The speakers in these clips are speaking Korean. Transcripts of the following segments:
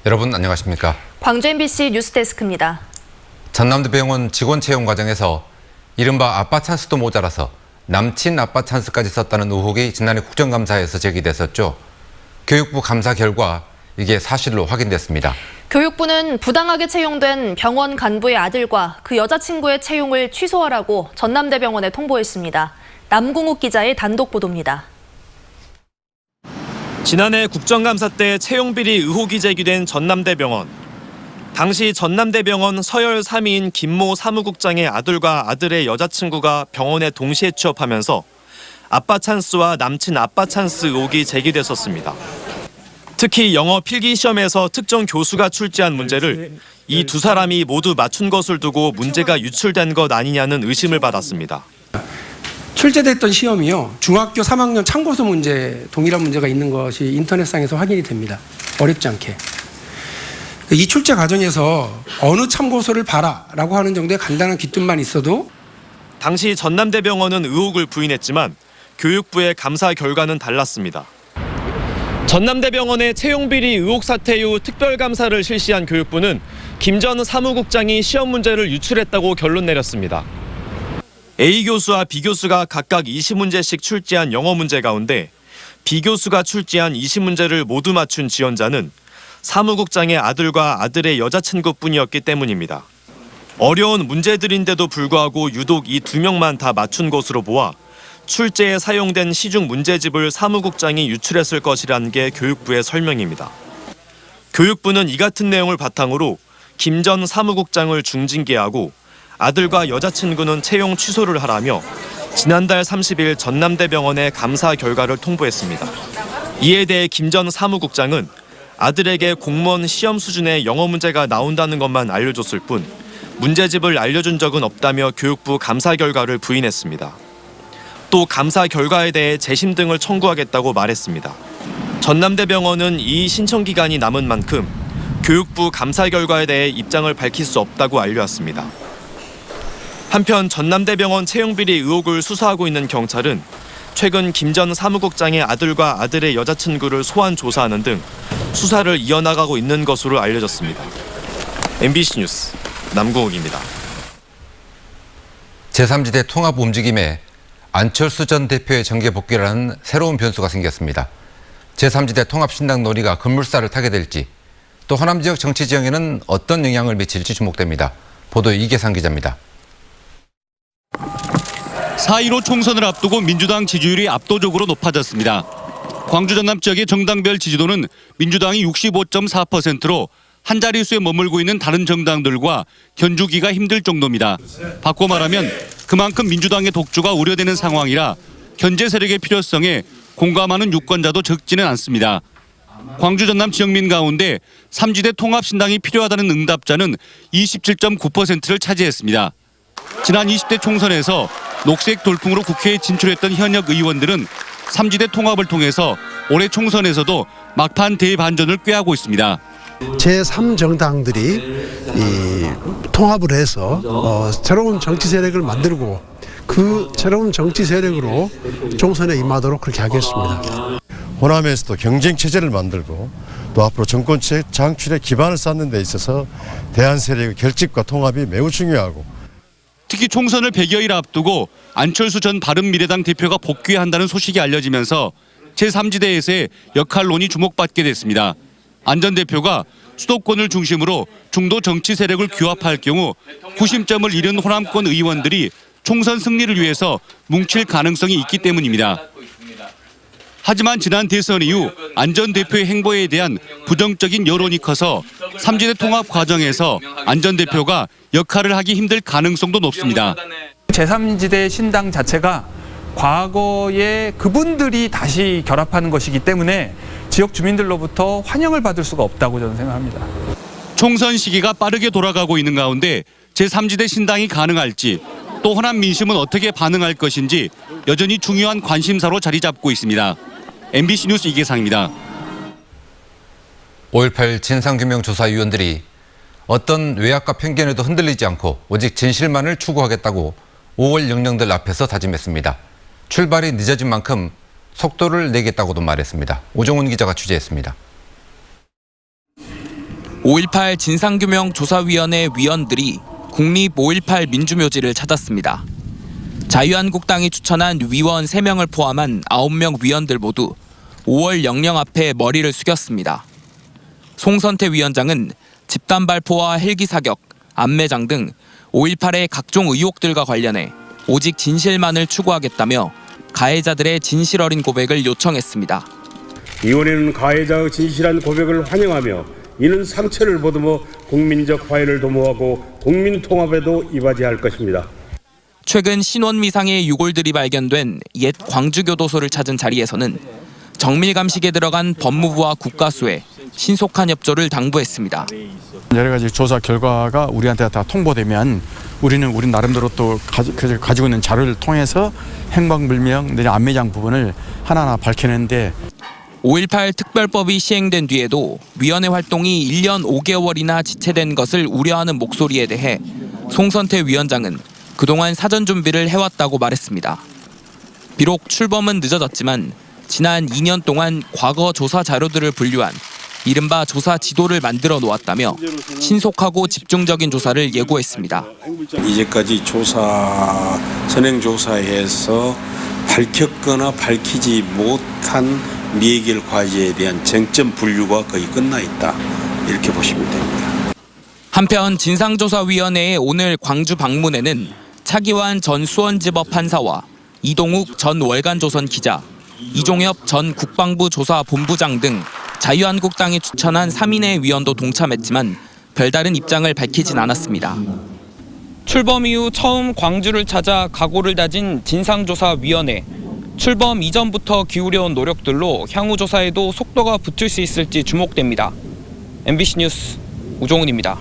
여러분 안녕하십니까? 광주 MBC 뉴스데스크입니다. 전남대병원 직원 채용 과정에서 이른바 아빠 찬스도 모자라서 남친 아빠 찬스까지 썼다는 의혹이 지난해 국정감사에서 제기됐었죠. 교육부 감사 결과 이게 사실로 확인됐습니다. 교육부는 부당하게 채용된 병원 간부의 아들과 그 여자친구의 채용을 취소하라고 전남대병원에 통보했습니다. 남궁욱 기자의 단독 보도입니다. 지난해 국정감사 때 채용비리 의혹이 제기된 전남대병원. 당시 전남대병원 서열 3위인 김모 사무국장의 아들과 아들의 여자친구가 병원에 동시에 취업하면서 아빠 찬스와 남친 아빠 찬스 의혹이 제기됐었습니다. 특히 영어 필기 시험에서 특정 교수가 출제한 문제를 이 두 사람이 모두 맞춘 것을 두고 문제가 유출된 것 아니냐는 의심을 받았습니다. 출제됐던 시험이요. 중학교 3학년 참고서 문제, 동일한 문제가 있는 것이 인터넷상에서 확인이 됩니다. 어렵지 않게. 이 출제 과정에서 어느 참고서를 봐라라고 하는 정도의 간단한 귀뜸만 있어도 당시 전남대병원은 의혹을 부인했지만 교육부의 감사 결과는 달랐습니다. 전남대병원의 채용비리 의혹 사태 이후 특별감사를 실시한 교육부는 김 전 사무국장이 시험 문제를 유출했다고 결론 내렸습니다. A 교수와 B 교수가 각각 20문제씩 출제한 영어 문제 가운데 B 교수가 출제한 20문제를 모두 맞춘 지원자는 사무국장의 아들과 아들의 여자친구뿐이었기 때문입니다. 어려운 문제들인데도 불구하고 유독 이 두 명만 다 맞춘 것으로 보아 출제에 사용된 시중 문제집을 사무국장이 유출했을 것이라는 게 교육부의 설명입니다. 교육부는 이 같은 내용을 바탕으로 김 전 사무국장을 중징계하고 아들과 여자친구는 채용 취소를 하라며 지난달 30일 전남대병원에 감사 결과를 통보했습니다. 이에 대해 김 전 사무국장은 아들에게 공무원 시험 수준의 영어 문제가 나온다는 것만 알려줬을 뿐 문제집을 알려준 적은 없다며 교육부 감사 결과를 부인했습니다. 또 감사 결과에 대해 재심 등을 청구하겠다고 말했습니다. 전남대병원은 이 신청 기간이 남은 만큼 교육부 감사 결과에 대해 입장을 밝힐 수 없다고 알려왔습니다. 한편 전남대병원 채용비리 의혹을 수사하고 있는 경찰은 최근 김 전 사무국장의 아들과 아들의 여자친구를 소환 조사하는 등 수사를 이어나가고 있는 것으로 알려졌습니다. MBC 뉴스 남궁욱입니다. 제3지대 통합 움직임에 안철수 전 대표의 정계 복귀라는 새로운 변수가 생겼습니다. 제3지대 통합신당 논의가 급물살을 타게 될지 또 호남 지역 정치 지형에는 어떤 영향을 미칠지 주목됩니다. 보도 이계상 기자입니다. 4.15 총선을 앞두고 민주당 지지율이 압도적으로 높아졌습니다. 광주 전남 지역의 정당별 지지도는 민주당이 65.4%로 한 자릿수에 머물고 있는 다른 정당들과 견주기가 힘들 정도입니다. 바꿔 말하면 그만큼 민주당의 독주가 우려되는 상황이라 견제 세력의 필요성에 공감하는 유권자도 적지는 않습니다. 광주 전남 지역민 가운데 3지대 통합신당이 필요하다는 응답자는 27.9%를 차지했습니다. 지난 20대 총선에서 녹색 돌풍으로 국회에 진출했던 현역 의원들은 3지대 통합을 통해서 올해 총선에서도 막판 대반전을 꾀하고 있습니다. 제3정당들이 통합을 해서 새로운 정치 세력을 만들고 그 새로운 정치 세력으로 총선에 임하도록 그렇게 하겠습니다. 호남에서도 경쟁 체제를 만들고 또 앞으로 정권 장출의 기반을 쌓는 데 있어서 대한 세력의 결집과 통합이 매우 중요하고 특히 총선을 100여일 앞두고 안철수 전 바른미래당 대표가 복귀한다는 소식이 알려지면서 제3지대에서의 역할론이 주목받게 됐습니다. 안 전 대표가 수도권을 중심으로 중도 정치 세력을 규합할 경우 구심점을 잃은 호남권 의원들이 총선 승리를 위해서 뭉칠 가능성이 있기 때문입니다. 하지만 지난 대선 이후 안 전 대표의 행보에 대한 부정적인 여론이 커서 3지대 통합 과정에서 안 전 대표가 역할을 하기 힘들 가능성도 높습니다. 제3지대 신당 자체가 과거에 그분들이 다시 결합하는 것이기 때문에 지역 주민들로부터 환영을 받을 수가 없다고 저는 생각합니다. 총선 시기가 빠르게 돌아가고 있는 가운데 제3지대 신당이 가능할지 또 호남 민심은 어떻게 반응할 것인지 여전히 중요한 관심사로 자리 잡고 있습니다. MBC 뉴스 이계상입니다. 5.18 진상규명조사위원들이 어떤 외압과 편견에도 흔들리지 않고 오직 진실만을 추구하겠다고 5월 영령들 앞에서 다짐했습니다. 출발이 늦어진 만큼 속도를 내겠다고도 말했습니다. 오정훈 기자가 취재했습니다. 5.18 진상규명조사위원회 위원들이 국립 5.18 민주묘지를 찾았습니다. 자유한국당이 추천한 위원 3명을 포함한 9명 위원들 모두 5월 영령 앞에 머리를 숙였습니다. 송선태 위원장은 집단 발포와 헬기 사격, 안매장 등 5.18의 각종 의혹들과 관련해 오직 진실만을 추구하겠다며 가해자들의 진실 어린 고백을 요청했습니다. 위원회는 가해자의 진실한 고백을 환영하며 이는 상처를 보듬어 국민적 화해를 도모하고 국민 통합에도 이바지할 것입니다. 최근 신원미상의 유골들이 발견된 옛 광주교도소를 찾은 자리에서는 정밀감식에 들어간 법무부와 국가수에 신속한 협조를 당부했습니다. 여러 가지 조사 결과가 우리한테 다 통보되면 우리 나름대로 또 가지고 있는 자료를 통해서 행방불명 내지 안매장 부분을 하나하나 밝혀내는데 5.18 특별법이 시행된 뒤에도 위원회 활동이 1년 5개월이나 지체된 것을 우려하는 목소리에 대해 송선태 위원장은 그동안 사전 준비를 해왔다고 말했습니다. 비록 출범은 늦어졌지만 지난 2년 동안 과거 조사 자료들을 분류한 이른바 조사 지도를 만들어 놓았다며 신속하고 집중적인 조사를 예고했습니다. 이제까지 선행조사에서 밝혔거나 밝히지 못한 미해결 과제에 대한 쟁점 분류가 거의 끝나 있다. 이렇게 보시면 됩니다. 한편 진상조사위원회의 오늘 광주 방문에는 차기환 전 수원지법 판사와 이동욱 전 월간조선 기자, 이종엽 전 국방부 조사본부장 등 자유한국당이 추천한 3인의 위원도 동참했지만 별다른 입장을 밝히진 않았습니다. 출범 이후 처음 광주를 찾아 각오를 다진 진상조사위원회. 출범 이전부터 기울여온 노력들로 향후 조사에도 속도가 붙을 수 있을지 주목됩니다. MBC 뉴스 우종훈입니다.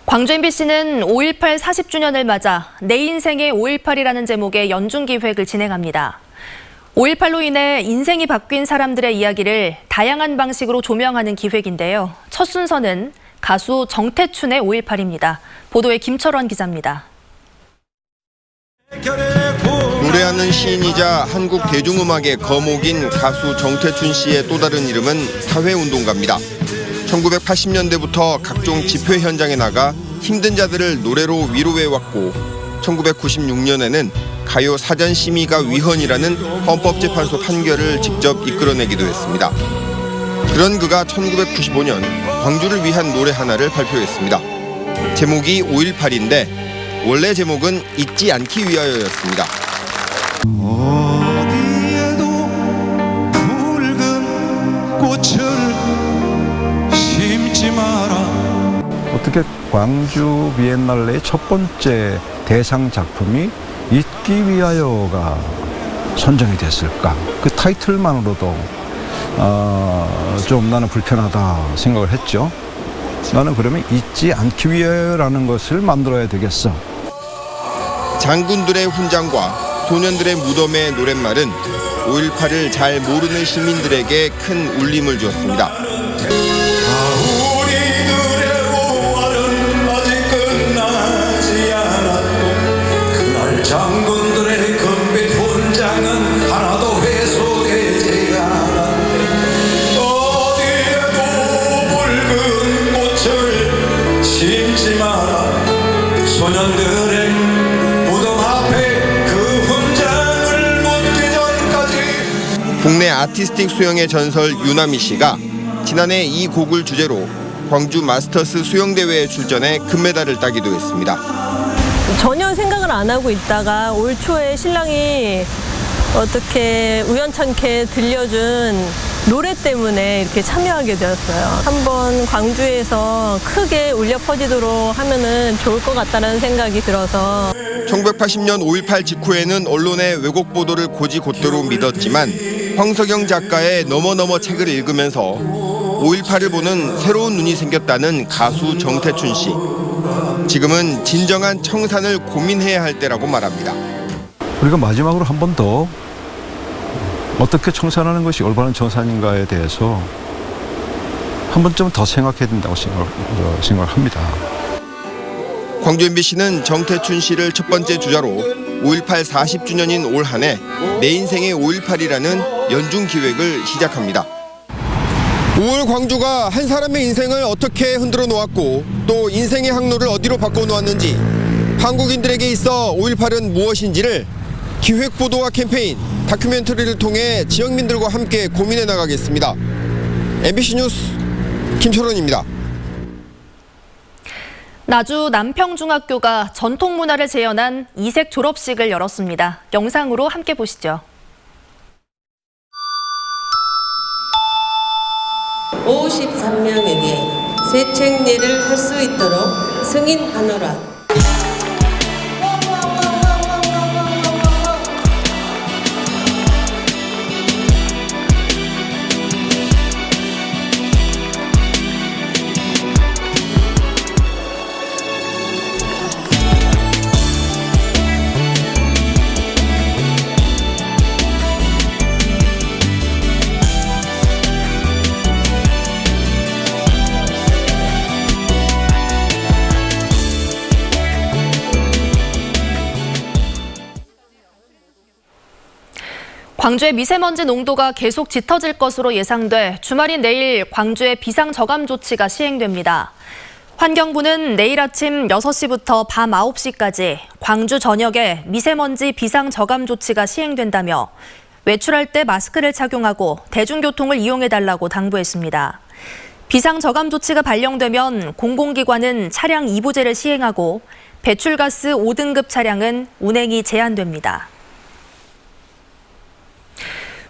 광주 MBC는 5.18 40주년을 맞아 내 인생의 5.18이라는 제목의 연중기획을 진행합니다. 5.18로 인해 인생이 바뀐 사람들의 이야기를 다양한 방식으로 조명하는 기획인데요. 첫 순서는 가수 정태춘의 5.18입니다. 보도에 김철원 기자입니다. 노래하는 시인이자 한국 대중음악의 거목인 가수 정태춘 씨의 또 다른 이름은 사회운동가입니다. 1980년대부터 각종 집회 현장에 나가 힘든 자들을 노래로 위로해왔고 1996년에는 가요 사전심의가 위헌이라는 헌법재판소 판결을 직접 이끌어내기도 했습니다. 그런 그가 1995년 광주를 위한 노래 하나를 발표했습니다. 제목이 5.18인데 원래 제목은 잊지 않기 위하여였습니다. 어디에도 붉은 꽃을 심지 마라. 어떻게 광주 비엔날레의 첫 번째 대상 작품이 잊기 위하여가 선정이 됐을까? 그 타이틀만으로도 좀 나는 불편하다 생각을 했죠. 나는 그러면 잊지 않기 위하여라는 것을 만들어야 되겠어. 장군들의 훈장과 소년들의 무덤의 노랫말은 5.18을 잘 모르는 시민들에게 큰 울림을 주었습니다. 장군들의 금빛 훈장은 하나도 회수되지 않았네. 어디에도 붉은 꽃을 심지 마라. 소년들의 무덤 앞에 그 훈장을 묻기 전까지. 국내 아티스틱 수영의 전설 유나미 씨가 지난해 이 곡을 주제로 광주 마스터스 수영대회에 출전해 금메달을 따기도 했습니다. 전혀 생각을 안 하고 있다가 올 초에 신랑이 어떻게 우연찮게 들려준 노래 때문에 이렇게 참여하게 되었어요. 한번 광주에서 크게 울려 퍼지도록 하면은 좋을 것 같다는 생각이 들어서 1980년 5.18 직후에는 언론의 왜곡 보도를 고지곧대로 믿었지만 황석영 작가의 너머너머 책을 읽으면서 5.18을 보는 새로운 눈이 생겼다는 가수 정태춘 씨. 지금은 진정한 청산을 고민해야 할 때라고 말합니다. 우리가 마지막으로 한 번 더 어떻게 청산하는 것이 올바른 청산인가에 대해서 한 번쯤 더 생각해야 된다고 생각합니다. 광주 MBC는 정태춘 씨를 첫 번째 주자로 5.18 40주년인 올 한 해 내 인생의 5.18이라는 연중 기획을 시작합니다. 5월 광주가 한 사람의 인생을 어떻게 흔들어 놓았고 또 인생의 항로를 어디로 바꿔놓았는지 한국인들에게 있어 5.18은 무엇인지를 기획보도와 캠페인, 다큐멘터리를 통해 지역민들과 함께 고민해 나가겠습니다. MBC 뉴스 김철원입니다. 나주 남평중학교가 전통문화를 재현한 이색 졸업식을 열었습니다. 영상으로 함께 보시죠. 53명에게 세책례를 할 수 있도록 승인하노라. 광주의 미세먼지 농도가 계속 짙어질 것으로 예상돼 주말인 내일 광주의 비상저감 조치가 시행됩니다. 환경부는 내일 아침 6시부터 밤 9시까지 광주 전역에 미세먼지 비상저감 조치가 시행된다며 외출할 때 마스크를 착용하고 대중교통을 이용해달라고 당부했습니다. 비상저감 조치가 발령되면 공공기관은 차량 2부제를 시행하고 배출가스 5등급 차량은 운행이 제한됩니다.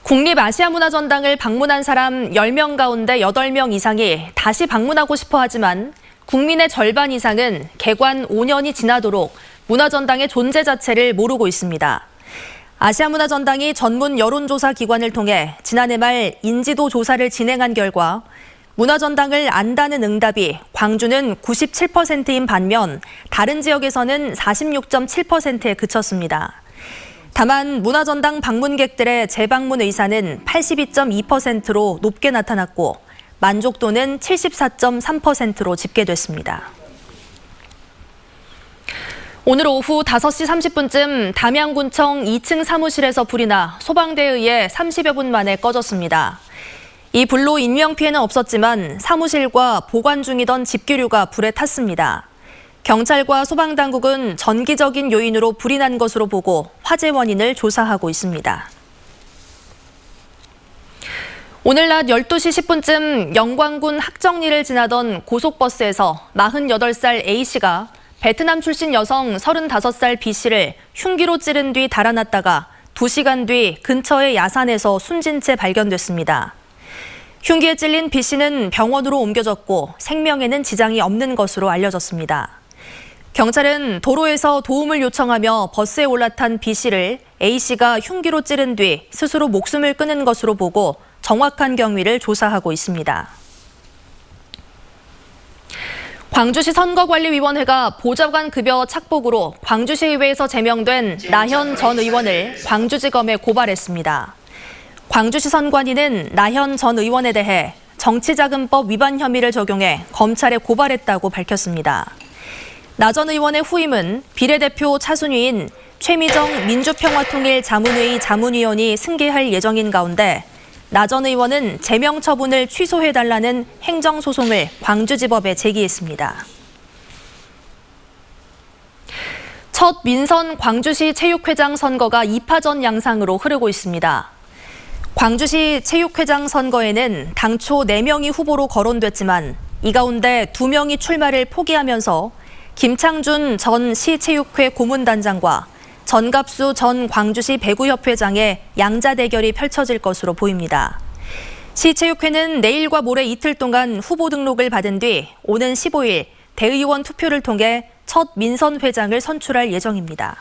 국립아시아문화전당을 방문한 사람 10명 가운데 8명 이상이 다시 방문하고 싶어 하지만 국민의 절반 이상은 개관 5년이 지나도록 문화전당의 존재 자체를 모르고 있습니다. 아시아문화전당이 전문 여론조사 기관을 통해 지난해 말 인지도 조사를 진행한 결과 문화전당을 안다는 응답이 광주는 97%인 반면 다른 지역에서는 46.7%에 그쳤습니다. 다만 문화전당 방문객들의 재방문 의사는 82.2%로 높게 나타났고 만족도는 74.3%로 집계됐습니다. 오늘 오후 5시 30분쯤 담양군청 2층 사무실에서 불이 나 소방대에 의해 30여 분 만에 꺼졌습니다. 이 불로 인명피해는 없었지만 사무실과 보관 중이던 집기류가 불에 탔습니다. 경찰과 소방당국은 전기적인 요인으로 불이 난 것으로 보고 화재 원인을 조사하고 있습니다. 오늘 낮 12시 10분쯤 영광군 학정리를 지나던 고속버스에서 48살 A씨가 베트남 출신 여성 35살 B씨를 흉기로 찌른 뒤 달아났다가 2시간 뒤 근처의 야산에서 숨진 채 발견됐습니다. 흉기에 찔린 B씨는 병원으로 옮겨졌고 생명에는 지장이 없는 것으로 알려졌습니다. 경찰은 도로에서 도움을 요청하며 버스에 올라탄 B씨를 A씨가 흉기로 찌른 뒤 스스로 목숨을 끊은 것으로 보고 정확한 경위를 조사하고 있습니다. 광주시 선거관리위원회가 보좌관 급여 착복으로 광주시의회에서 제명된 나현 전 의원을 광주지검에 고발했습니다. 광주시 선관위는 나현 전 의원에 대해 정치자금법 위반 혐의를 적용해 검찰에 고발했다고 밝혔습니다. 나 전 의원의 후임은 비례대표 차순위인 최미정 민주평화통일 자문회의 자문위원이 승계할 예정인 가운데 나 전 의원은 제명 처분을 취소해달라는 행정소송을 광주지법에 제기했습니다. 첫 민선 광주시 체육회장 선거가 2파전 양상으로 흐르고 있습니다. 광주시 체육회장 선거에는 당초 4명이 후보로 거론됐지만 이 가운데 2명이 출마를 포기하면서 김창준 전 시체육회 고문단장과 전갑수 전 광주시 배구협회장의 양자 대결이 펼쳐질 것으로 보입니다. 시체육회는 내일과 모레 이틀 동안 후보 등록을 받은 뒤 오는 15일 대의원 투표를 통해 첫 민선 회장을 선출할 예정입니다.